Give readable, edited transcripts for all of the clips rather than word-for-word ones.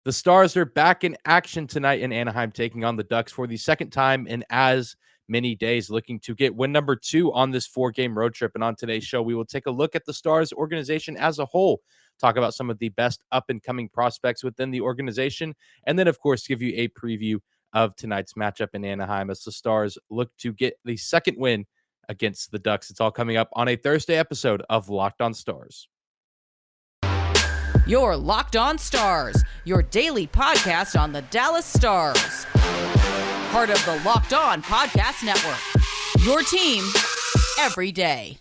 The Stars are back in action tonight in Anaheim, taking on the Ducks for the second time in as many days, looking to get win number 2 on this 4-game road trip. And on today's show, we will take a look at the Stars organization as a whole, talk about some of the best up-and-coming prospects within the organization, and then, of course, give you a preview of tonight's matchup in Anaheim as the Stars look to get the second win against the Ducks. It's all coming up on a Thursday episode of Locked On Stars. Your Locked On Stars, your daily podcast on the Dallas Stars. Part of the Locked On Podcast Network. Your team every day.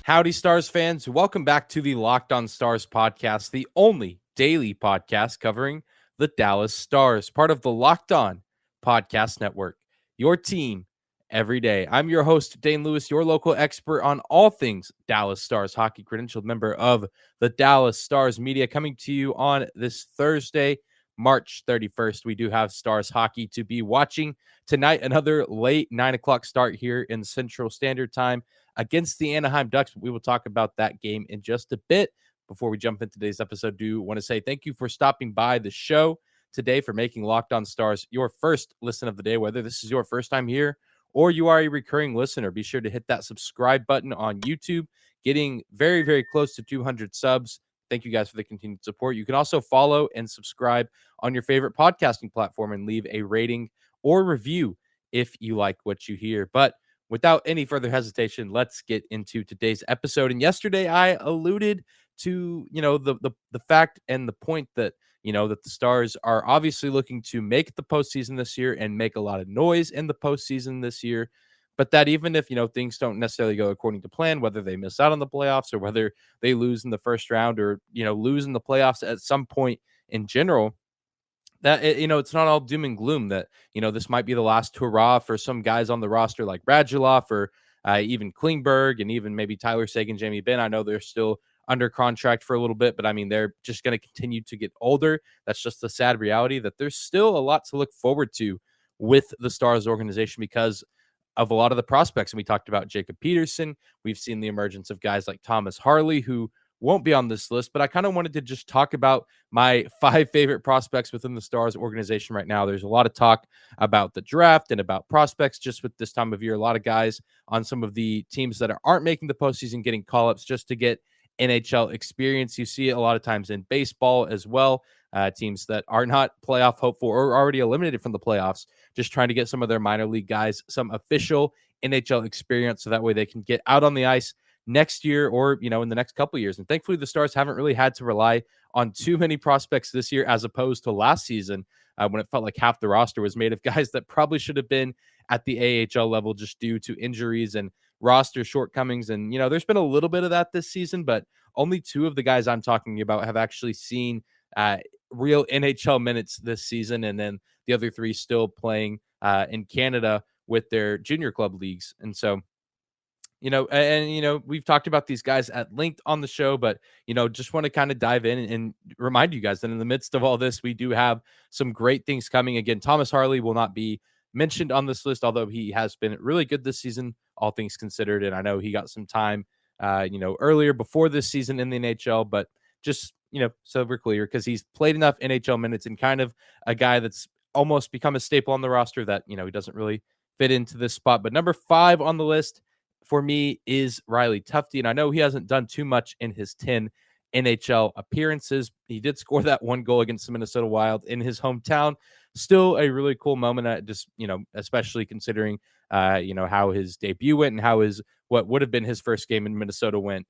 Howdy, Stars fans. Welcome back to the Locked On Stars podcast, the only daily podcast covering the Dallas Stars, part of the Locked On Podcast Network, your team every day. I'm your host, Dane Lewis, your local expert on all things Dallas Stars hockey, credentialed member of the Dallas Stars media, coming to you on this Thursday, March 31st. We do have Stars hockey to be watching tonight. Another late 9 o'clock start here in Central Standard Time against the Anaheim Ducks. We will talk about that game in just a bit. Before we jump into today's episode, do want to say thank you for stopping by the show today, for making Locked On Stars your first listen of the day. Whether this is your first time here or you are a recurring listener, be sure to hit that subscribe button on YouTube. Getting very, very close to 200 subs. Thank you guys for the continued support. You can also follow and subscribe on your favorite podcasting platform and leave a rating or review if you like what you hear. But without any further hesitation, let's get into today's episode. And yesterday I alluded to, the fact and the point that, that the Stars are obviously looking to make the postseason this year and make a lot of noise in the postseason this year. But that even if, things don't necessarily go according to plan, whether they miss out on the playoffs or whether they lose in the first round or, lose in the playoffs at some point in general, that, it's not all doom and gloom, that, this might be the last hurrah for some guys on the roster like Radulov or even Klingberg and even maybe Tyler Seguin, Jamie Benn. I know they're still under contract for a little bit, but I mean, they're just going to continue to get older. That's just the sad reality, that there's still a lot to look forward to with the Stars organization because of a lot of the prospects. And we talked about Jacob Peterson. We've seen the emergence of guys like Thomas Harley, who won't be on this list, but I kind of wanted to just talk about my 5 favorite prospects within the Stars organization right now. There's a lot of talk about the draft and about prospects just with this time of year. A lot of guys on some of the teams that aren't making the postseason getting call-ups just to get NHL experience. You see it a lot of times in baseball as well. Teams that are not playoff hopeful or already eliminated from the playoffs, just trying to get some of their minor league guys some official NHL experience so that way they can get out on the ice next year or, in the next couple of years. And thankfully, the Stars haven't really had to rely on too many prospects this year as opposed to last season when it felt like half the roster was made of guys that probably should have been at the AHL level just due to injuries and roster shortcomings. And, there's been a little bit of that this season, but only 2 of the guys I'm talking about have actually seen real NHL minutes this season. And then the other 3 still playing in Canada with their junior club leagues. And so, we've talked about these guys at length on the show, but, just want to kind of dive in and remind you guys that in the midst of all this, we do have some great things coming. Again, Thomas Harley will not be mentioned on this list, although he has been really good this season, all things considered. And I know he got some time, earlier before this season in the NHL, but just, so we're clear, because he's played enough NHL minutes and kind of a guy that's almost become a staple on the roster that, he doesn't really fit into this spot. But number 5 on the list for me is Riley Tufty. And I know he hasn't done too much in his 10 NHL appearances. He did score that 1 goal against the Minnesota Wild in his hometown. Still a really cool moment, just, especially considering, how his debut went and how what would have been his first game in Minnesota went,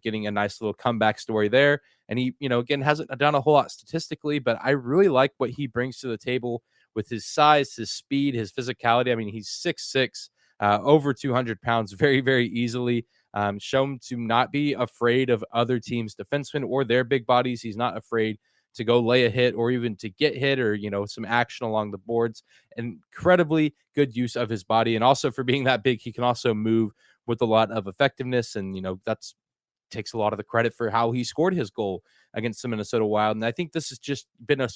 getting a nice little comeback story there. And he, again, hasn't done a whole lot statistically, but I really like what he brings to the table with his size, his speed, his physicality. I mean, he's 6'6", over 200 pounds very, very easily. Shown to not be afraid of other teams' defensemen or their big bodies. He's not afraid to go lay a hit or even to get hit or, some action along the boards. Incredibly good use of his body. And also for being that big, he can also move with a lot of effectiveness. And, that's takes a lot of the credit for how he scored his goal against the Minnesota Wild. And I think this has just been a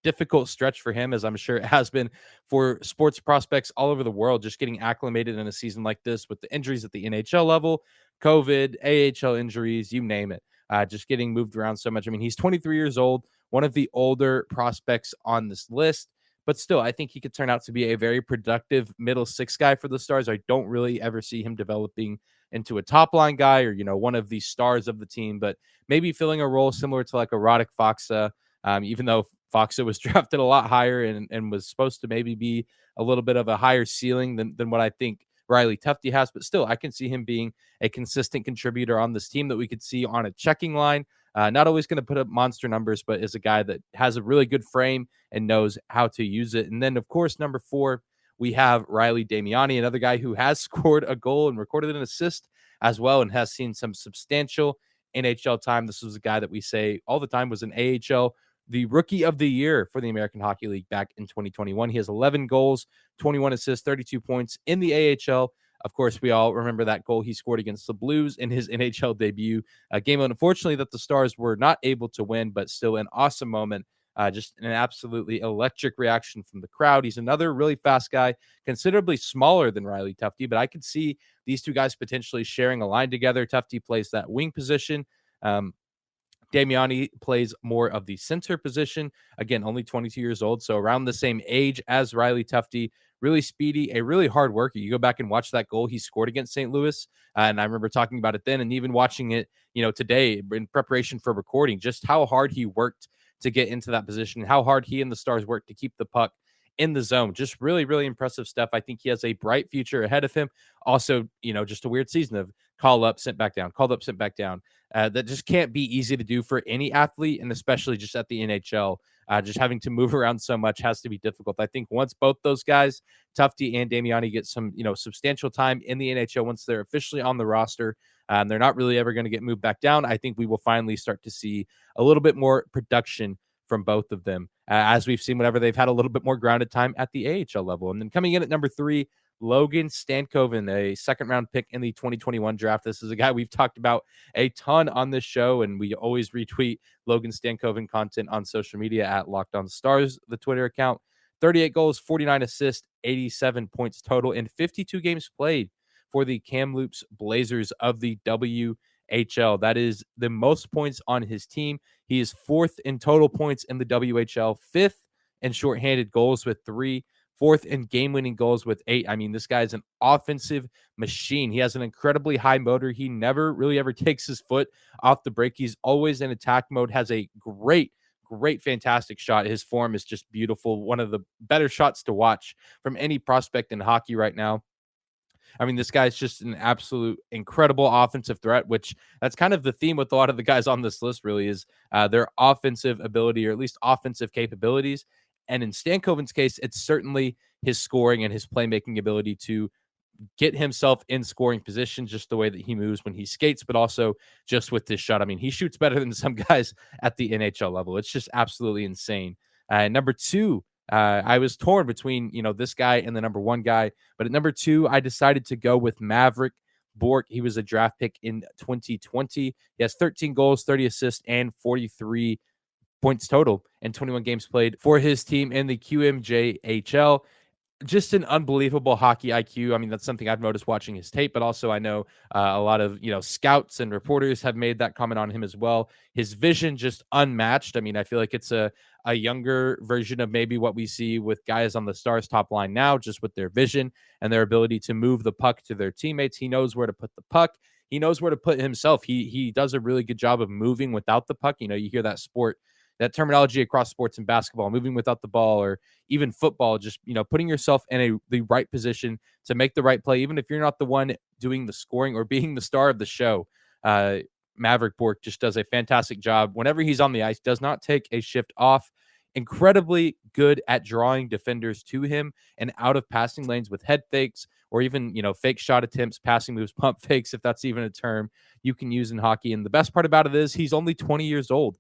difficult stretch for him, as I'm sure it has been for sports prospects all over the world, just getting acclimated in a season like this with the injuries at the NHL level, COVID, AHL injuries, you name it, just getting moved around so much. I mean, he's 23 years old, one of the older prospects on this list, but still, I think he could turn out to be a very productive middle six guy for the Stars. I don't really ever see him developing into a top line guy or, one of the stars of the team, but maybe filling a role similar to like a Radek Faksa, even though Faksa was drafted a lot higher and was supposed to maybe be a little bit of a higher ceiling than what I think Riley Tufty has. But still, I can see him being a consistent contributor on this team that we could see on a checking line. Not always going to put up monster numbers, but is a guy that has a really good frame and knows how to use it. And then, of course, number 4, we have Riley Damiani, another guy who has scored a goal and recorded an assist as well and has seen some substantial NHL time. This was a guy that we say all the time was an AHL, the rookie of the year for the American Hockey League back in 2021. He has 11 goals, 21 assists, 32 points in the AHL. Of course, we all remember that goal he scored against the Blues in his NHL debut. A game, unfortunately, that the Stars were not able to win, but still an awesome moment. Just an absolutely electric reaction from the crowd. He's another really fast guy, considerably smaller than Riley Tufty, but I could see these two guys potentially sharing a line together. Tufty plays that wing position. Damiani plays more of the center position. Again, only 22 years old, so around the same age as Riley Tufty. Really speedy, a really hard worker. You go back and watch that goal he scored against St. Louis, and I remember talking about it then and even watching it, today in preparation for recording, just how hard he worked to get into that position, how hard he and the Stars worked to keep the puck in the zone. Just really, really impressive stuff. I think he has a bright future ahead of him. Also, just a weird season of call up, sent back down, called up, sent back down. That just can't be easy to do for any athlete, and especially just at the NHL. Just having to move around so much has to be difficult. I think once both those guys, Tufty and Damiani, get some, substantial time in the NHL, once they're officially on the roster, they're not really ever going to get moved back down. I think we will finally start to see a little bit more production from both of them, as we've seen whenever they've had a little bit more grounded time at the AHL level. And then coming in at number 3, Logan Stankoven, a second-round pick in the 2021 draft. This is a guy we've talked about a ton on this show, and we always retweet Logan Stankoven content on social media at Locked On Stars, the Twitter account. 38 goals, 49 assists, 87 points total, and 52 games played for the Kamloops Blazers of the WHL. That is the most points on his team. He is 4th in total points in the WHL, 5th in shorthanded goals with 3, 4th in game-winning goals with 8. I mean, this guy is an offensive machine. He has an incredibly high motor. He never really ever takes his foot off the brake. He's always in attack mode, has a great, fantastic shot. His form is just beautiful. One of the better shots to watch from any prospect in hockey right now. I mean, this guy's just an absolute incredible offensive threat, which that's kind of the theme with a lot of the guys on this list really is their offensive ability, or at least offensive capabilities. And in Stankoven's case, it's certainly his scoring and his playmaking ability to get himself in scoring position, just the way that he moves when he skates, but also just with this shot. I mean, he shoots better than some guys at the NHL level. It's just absolutely insane. Number 2, I was torn between, this guy and the number 1 guy, but at number 2, I decided to go with Maverick Bork. He was a draft pick in 2020. He has 13 goals, 30 assists, and 43 points total and 21 games played for his team in the QMJHL. Just an unbelievable hockey IQ. I mean, that's something I've noticed watching his tape, but also I know a lot of, scouts and reporters have made that comment on him as well. His vision just unmatched. I mean, I feel like it's a younger version of maybe what we see with guys on the Stars top line now, just with their vision and their ability to move the puck to their teammates. He knows where to put the puck. He knows where to put himself. He does a really good job of moving without the puck. You hear that terminology across sports and basketball, moving without the ball, or even football, just, putting yourself in the right position to make the right play, even if you're not the one doing the scoring or being the star of the show. Maverick Bork just does a fantastic job whenever he's on the ice, does not take a shift off. Incredibly good at drawing defenders to him and out of passing lanes with head fakes, or even, fake shot attempts, passing moves, pump fakes, if that's even a term you can use in hockey. And the best part about it is he's only 20 years old.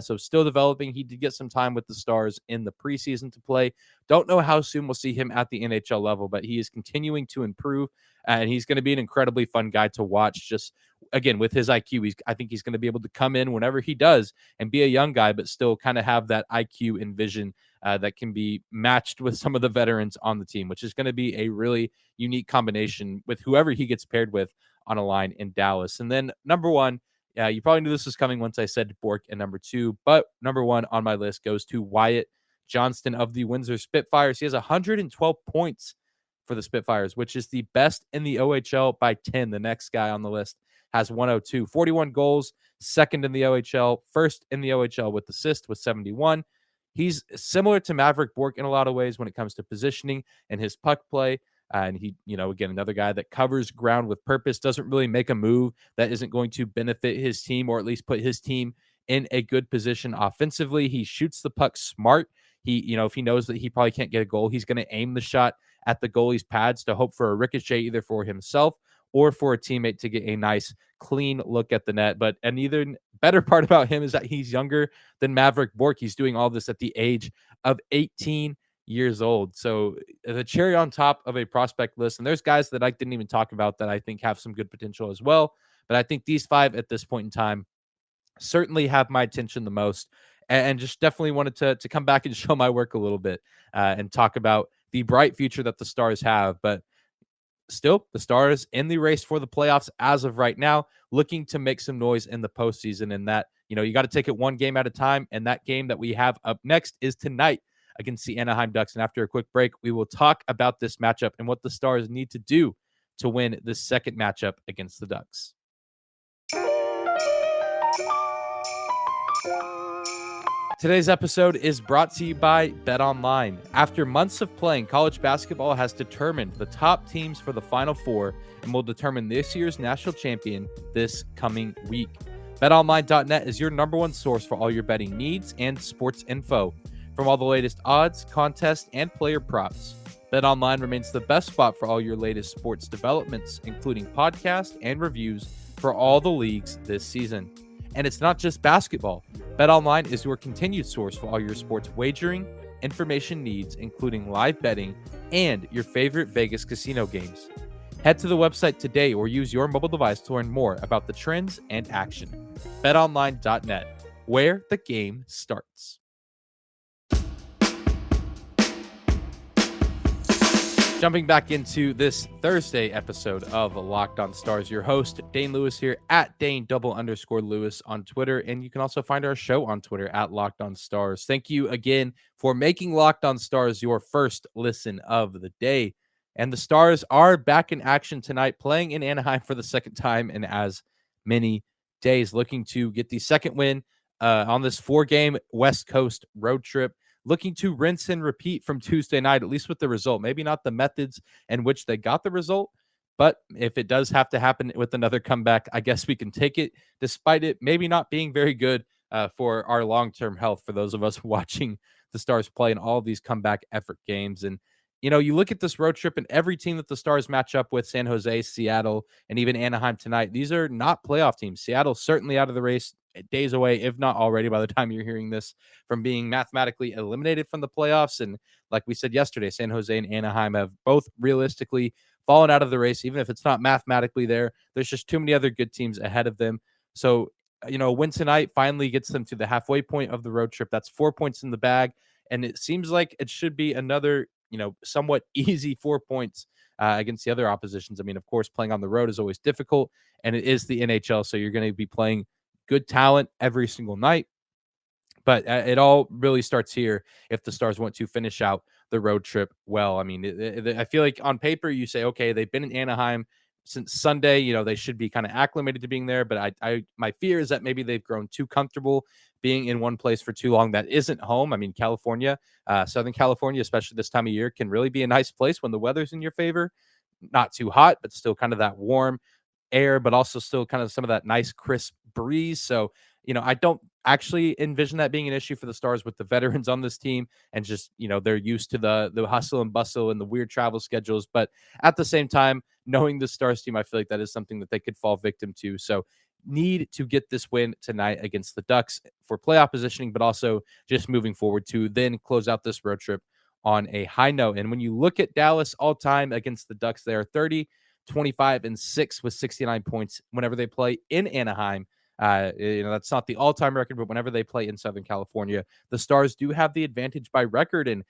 So still developing. He did get some time with the Stars in the preseason to play. Don't know how soon we'll see him at the NHL level, but he is continuing to improve, and he's going to be an incredibly fun guy to watch. Just again, with his IQ, I think he's going to be able to come in whenever he does and be a young guy, but still kind of have that IQ and vision that can be matched with some of the veterans on the team, which is going to be a really unique combination with whoever he gets paired with on a line in Dallas. And then number one, you probably knew this was coming once I said Bork and number two, but number one on my list goes to Wyatt Johnston of the Windsor Spitfires. He has 112 points for the Spitfires, which is the best in the OHL by 10. The next guy on the list has 102, 41 goals, second in the OHL, first in the OHL with assists with 71. He's similar to Maverick Bork in a lot of ways when it comes to positioning and his puck play. And he, again, another guy that covers ground with purpose, doesn't really make a move that isn't going to benefit his team or at least put his team in a good position offensively. He shoots the puck smart. He, if he knows that he probably can't get a goal, he's going to aim the shot at the goalie's pads to hope for a ricochet either for himself or for a teammate to get a nice clean look at the net. But an even better part about him is that he's younger than Maverick Bork. He's doing all this at the age of 18 years old. So the cherry on top of a prospect list, and there's guys that I didn't even talk about that I think have some good potential as well. But I think these five at this point in time certainly have my attention the most, and just definitely wanted to come back and show my work a little bit and talk about the bright future that the Stars have. But still, the Stars in the race for the playoffs as of right now, looking to make some noise in the postseason. And that, you got to take it one game at a time. And that game that we have up next is tonight against the Anaheim Ducks. And after a quick break, we will talk about this matchup and what the Stars need to do to win this second matchup against the Ducks. Today's episode is brought to you by BetOnline. After months of playing, college basketball has determined the top teams for the Final Four and will determine this year's national champion this coming week. BetOnline.net is your number one source for all your betting needs and sports info. From all the latest odds, contests, and player props, BetOnline remains the best spot for all your latest sports developments, including podcasts and reviews for all the leagues this season. And it's not just basketball. BetOnline is your continued source for all your sports wagering, information needs, including live betting and your favorite Vegas casino games. Head to the website today or use your mobile device to learn more about the trends and action. BetOnline.net, where the game starts. Jumping back into this Thursday episode of Locked On Stars, your host, Dane Lewis here at Dane_Lewis on Twitter. And you can also find our show on Twitter at Locked On Stars. Thank you again for making Locked On Stars your first listen of the day. And the Stars are back in action tonight, playing in Anaheim for the second time in as many days, looking to get the second win on this 4-game West Coast road trip. Looking to rinse and repeat from Tuesday night, at least with the result. Maybe not the methods in which they got the result, but if it does have to happen with another comeback, I guess we can take it, despite it maybe not being very good for our long-term health for those of us watching the Stars play in all of these comeback effort games. And, you look at this road trip and every team that the Stars match up with, San Jose, Seattle, and even Anaheim tonight, these are not playoff teams. Seattle's certainly out of the race, days away, if not already by the time you're hearing this, from being mathematically eliminated from the playoffs. And like we said yesterday, San Jose and Anaheim have both realistically fallen out of the race, even if it's not mathematically there. There's just too many other good teams ahead of them. So, a win tonight finally gets them to the halfway point of the road trip. That's 4 points in the bag. And it seems like it should be another, somewhat easy 4 points against the other oppositions. I mean, of course, playing on the road is always difficult, and it is the NHL. So you're going to be playing good talent every single night. But it all really starts here if the Stars want to finish out the road trip well. I mean, I feel like on paper you say, okay, they've been in Anaheim since Sunday. They should be kind of acclimated to being there. But my fear is that maybe they've grown too comfortable being in one place for too long that isn't home. I mean, California, Southern California, especially this time of year, can really be a nice place when the weather's in your favor. Not too hot, but still kind of that warm air, but also still kind of some of that nice crisp breeze. So, I don't actually envision that being an issue for the Stars with the veterans on this team, and just, they're used to the hustle and bustle and the weird travel schedules. But at the same time, knowing the Stars team, I feel like that is something that they could fall victim to. So need to get this win tonight against the Ducks for playoff positioning, but also just moving forward to then close out this road trip on a high note. And when you look at Dallas all time against the Ducks, they are 30, 25, and 6 with 69 points whenever they play in Anaheim. That's not the all-time record, but whenever they play in Southern California, the Stars do have the advantage by record. And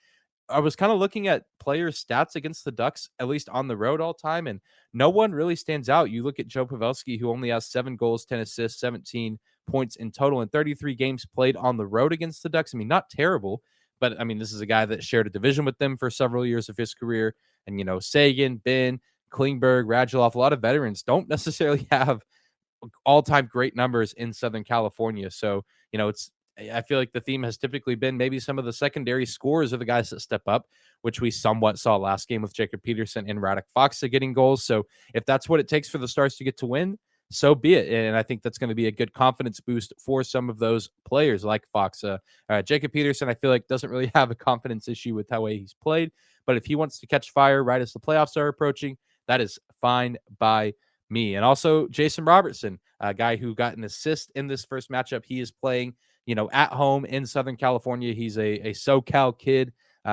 I was kind of looking at players' stats against the Ducks, at least on the road all time, and no one really stands out. You look at Joe Pavelski, who only has 7 goals, 10 assists, 17 points in total in 33 games played on the road against the Ducks. I mean, not terrible, but I mean, this is a guy that shared a division with them for several years of his career. And, Sagan, Ben, Klingberg, Radulov, a lot of veterans don't necessarily have all-time great numbers in Southern California. So, I feel like the theme has typically been maybe some of the secondary scorers are the guys that step up, which we somewhat saw last game with Jacob Peterson and Radek Faksa getting goals. So if that's what it takes for the Stars to get to win, so be it. And I think that's going to be a good confidence boost for some of those players like Faksa. Jacob Peterson, I feel like doesn't really have a confidence issue with how he's played, but if he wants to catch fire right as the playoffs are approaching, that is fine by me. And also Jason Robertson, a guy who got an assist in this first matchup. He is playing at home in Southern California. He's a SoCal kid.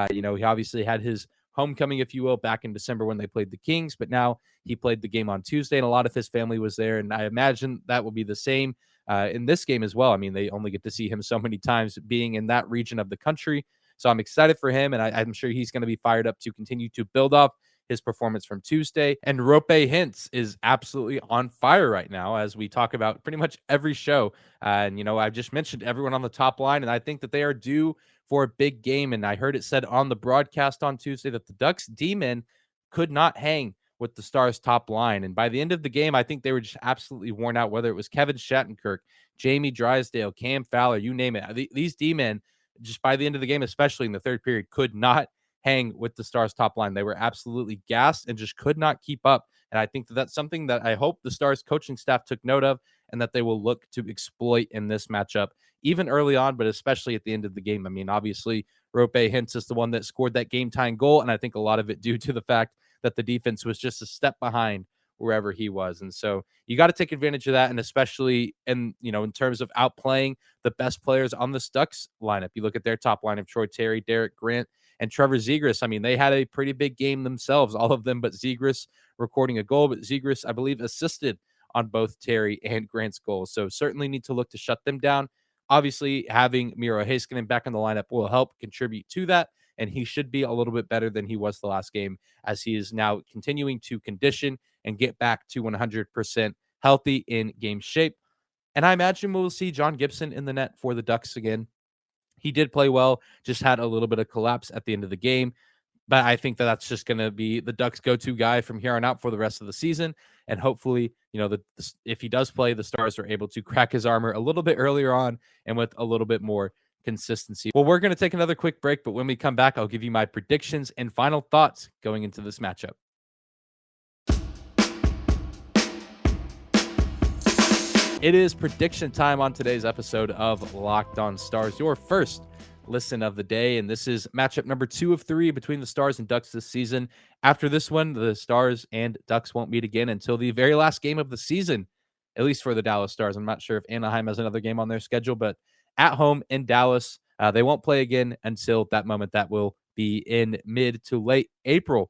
He obviously had his homecoming, if you will, back in December when they played the Kings, but now he played the game on Tuesday, and a lot of his family was there, and I imagine that will be the same in this game as well. I mean, they only get to see him so many times being in that region of the country, so I'm excited for him, and I'm sure he's going to be fired up to continue to build off his performance from Tuesday. And Rope Hintz is absolutely on fire right now, as we talk about pretty much every show. I've just mentioned everyone on the top line, and I think that they are due for a big game. And I heard it said on the broadcast on Tuesday that the Ducks D-men could not hang with the Stars top line. And by the end of the game, I think they were just absolutely worn out, whether it was Kevin Shattenkirk, Jamie Drysdale, Cam Fowler, you name it. These D-men, just by the end of the game, especially in the third period, could not hang with the Stars top line. They were absolutely gassed and just could not keep up. And I think that that's something that I hope the Stars coaching staff took note of and that they will look to exploit in this matchup, even early on, but especially at the end of the game. I mean, obviously, Rope Hintz is the one that scored that game-tying goal, and I think a lot of it due to the fact that the defense was just a step behind wherever he was. And so you got to take advantage of that, and especially in terms of outplaying the best players on the Ducks lineup. You look at their top line of Troy Terry, Derek Grant, and Trevor Zegras. I mean, they had a pretty big game themselves, all of them but Zegras recording a goal. But Zegras, I believe, assisted on both Terry and Grant's goals. So certainly need to look to shut them down. Obviously, having Miro Heiskanen back in the lineup will help contribute to that. And he should be a little bit better than he was the last game, as he is now continuing to condition and get back to 100% healthy in game shape. And I imagine we'll see John Gibson in the net for the Ducks again. He did play well, just had a little bit of collapse at the end of the game. But I think that that's just going to be the Ducks' go-to guy from here on out for the rest of the season. And hopefully, if he does play, the Stars are able to crack his armor a little bit earlier on and with a little bit more consistency. Well, we're going to take another quick break, but when we come back, I'll give you my predictions and final thoughts going into this matchup. It is prediction time on today's episode of Locked On Stars, your first listen of the day, and this is matchup number 2 of 3 between the Stars and Ducks this season. After this one, the Stars and Ducks won't meet again until the very last game of the season, at least for the Dallas Stars. I'm not sure if Anaheim has another game on their schedule, but at home in Dallas, they won't play again until that moment. That will be in mid to late April.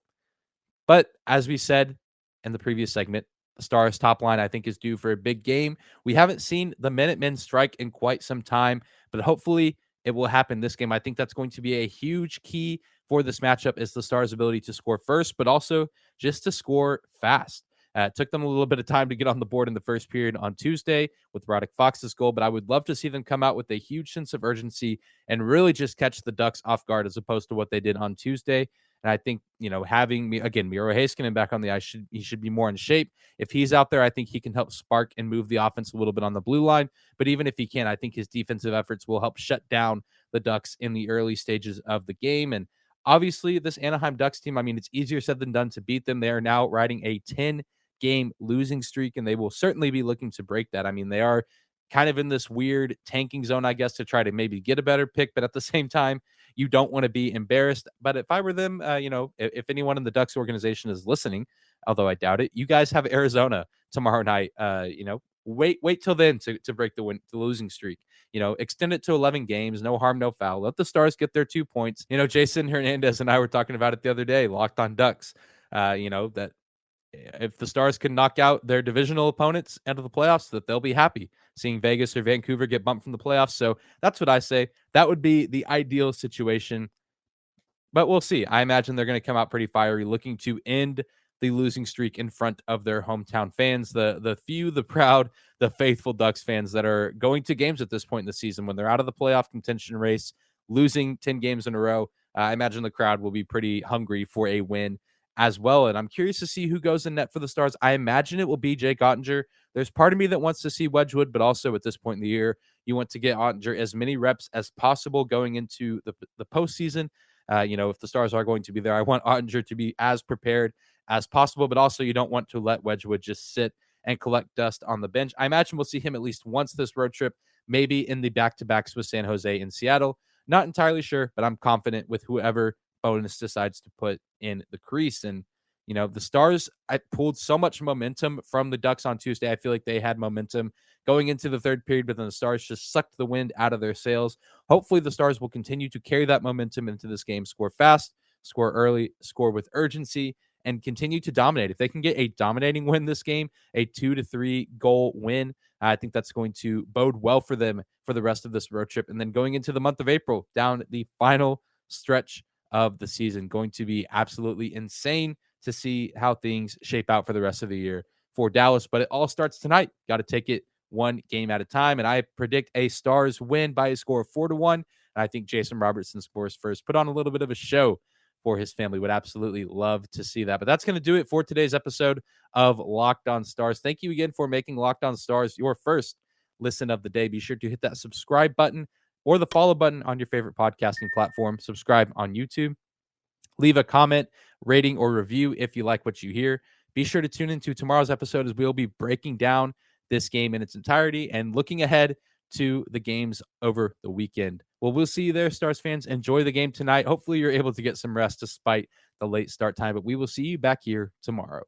But as we said in the previous segment, the Stars top line, I think, is due for a big game. We haven't seen the Minutemen strike in quite some time, but hopefully it will happen this game. I think that's going to be a huge key for this matchup, is the Stars' ability to score first, but also just to score fast. It took them a little bit of time to get on the board in the first period on Tuesday with Radek Faksa's goal, but I would love to see them come out with a huge sense of urgency and really just catch the Ducks off guard as opposed to what they did on Tuesday. And I think, having Miro Heiskanen back on the ice, he should be more in shape. If he's out there, I think he can help spark and move the offense a little bit on the blue line. But even if he can't, I think his defensive efforts will help shut down the Ducks in the early stages of the game. And obviously, this Anaheim Ducks team, I mean, it's easier said than done to beat them. They are now riding a 10-game losing streak, and they will certainly be looking to break that. I mean, they are kind of in this weird tanking zone, I guess, to try to maybe get a better pick. But at the same time, you don't want to be embarrassed. But if I were them, if anyone in the Ducks organization is listening, although I doubt it, you guys have Arizona tomorrow night. wait till then to break the losing streak. Extend it to 11 games, no harm, no foul. Let the Stars get their 2 points. Jason Hernandez and I were talking about it the other day, Locked on Ducks. That if the Stars can knock out their divisional opponents out of the playoffs, that they'll be happy seeing Vegas or Vancouver get bumped from the playoffs. So that's what I say. That would be the ideal situation. But we'll see. I imagine they're going to come out pretty fiery, looking to end the losing streak in front of their hometown fans, the few, the proud, the faithful Ducks fans that are going to games at this point in the season when they're out of the playoff contention race, losing 10 games in a row. I imagine the crowd will be pretty hungry for a win as well. And I'm curious to see who goes in net for the Stars. I imagine it will be Jake Ottinger. There's part of me that wants to see Wedgwood, but also at this point in the year, you want to get Ottinger as many reps as possible going into the postseason. If the Stars are going to be there, I want Ottinger to be as prepared as possible, but also you don't want to let Wedgwood just sit and collect dust on the bench. I imagine we'll see him at least once this road trip, maybe in the back-to-backs with San Jose and Seattle. Not entirely sure, but I'm confident with whoever Bonus decides to put in the crease. And, the Stars, I pulled so much momentum from the Ducks on Tuesday. I feel like they had momentum going into the third period, but then the Stars just sucked the wind out of their sails. Hopefully the Stars will continue to carry that momentum into this game, score fast, score early, score with urgency, and continue to dominate. If they can get a dominating win this game, a 2-3 goal win, I think that's going to bode well for them for the rest of this road trip. And then going into the month of April, down the final stretch of the season, going to be absolutely insane to see how things shape out for the rest of the year for Dallas. But it all starts tonight. Got to take it one game at a time. And I predict a Stars win by a score of 4-1. And I think Jason Robertson scores first. Put on a little bit of a show for his family. Would absolutely love to see that. But that's going to do it for today's episode of Locked On Stars. Thank you again for making Locked On Stars your first listen of the day. Be sure to hit that subscribe button or the follow button on your favorite podcasting platform. Subscribe on YouTube. Leave a comment, rating, or review if you like what you hear. Be sure to tune into tomorrow's episode as we'll be breaking down this game in its entirety and looking ahead to the games over the weekend. Well, we'll see you there, Stars fans. Enjoy the game tonight. Hopefully you're able to get some rest despite the late start time, but we will see you back here tomorrow.